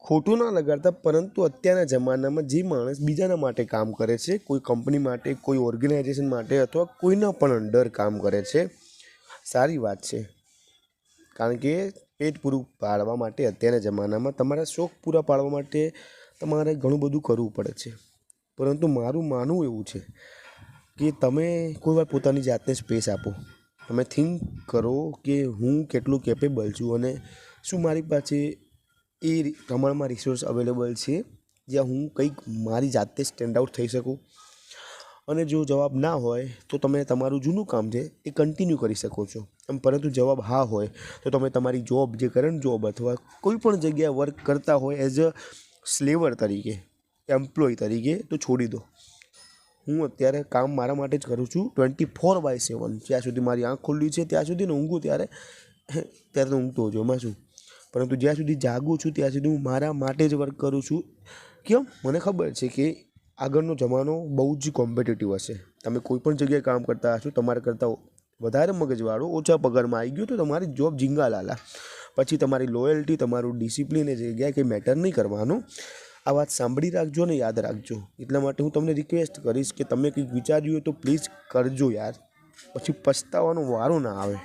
ખોટું ના લગાડતા, પરંતુ અત્યારના જમાનામાં જે માણસ બીજાના માટે કામ કરે છે, કોઈ કંપની માટે, કોઈ ઓર્ગેનાઇઝેશન માટે અથવા કોઈના પણ અંડર કામ કરે છે, સારી વાત છે. કારણ કે પેટ પૂરું પાડવા માટે અત્યારના જમાનામાં તમારા શોખ પૂરા પાડવા માટે તમારે ઘણું બધું કરવું પડે છે. પરંતુ મારું માનવું એવું છે કે તમે કોઈ વાર પોતાની જાતને સ્પેસ આપો. તમે થિંક કરો કે હું કેટલું કેપેબલ છું અને શું મારી પાસે એ પ્રમાણમાં રિસોર્સ અવેલેબલ છે જ્યાં હું કંઈક મારી જાતે સ્ટેન્ડ આઉટ થઈ શકું. અને જો જવાબ ના હોય તો તમે તમારું જૂનું કામ છે એ કન્ટિન્યુ કરી શકો છો. પરંતુ જવાબ હા હોય તો તમે તમારી જોબ, જે કરંટ જોબ અથવા કોઈ પણ જગ્યાએ વર્ક કરતા હોય એઝ અ સ્લેવર તરીકે, એમ્પ્લોય તરીકે, તો છોડી દો. હું અત્યારે કામ મારા માટે જ કરું છું 24/7. જ્યાં સુધી મારી આંખ ખુલ્લી છે ત્યાં સુધી, ને ઊંઘું ત્યારે તો ઊંઘતો હોઉં છું, એમાં શું. પરંતુ જ્યાં સુધી જાગું છું ત્યાં સુધી હું મારા માટે જ વર્ક કરું છું. કેમ? મને ખબર છે કે આગળનો જમાનો બહુ જ કોમ્પિટિટિવ હશે. તમે કોઈ પણ જગ્યાએ કામ કરતા હશો, તમારા કરતાં વધારે મગજવાળો ઓછા પગારમાં આવી ગયો તો તમારી જોબ ઝીંગાલાલા. પછી તમારી લોયલ્ટી, તમારું ડિસિપ્લિન એ જગ્યાએ કંઈ મેટર નહીં કરવાનું. આ વાત સાંભળી રાખજો ને યાદ રાખજો. એટલા માટે હું તમને રિક્વેસ્ટ કરીશ કે તમે કંઈક વિચાર્યું હોય તો પ્લીઝ કરજો યાર, પછી પછતાવાનો વારો ના આવે.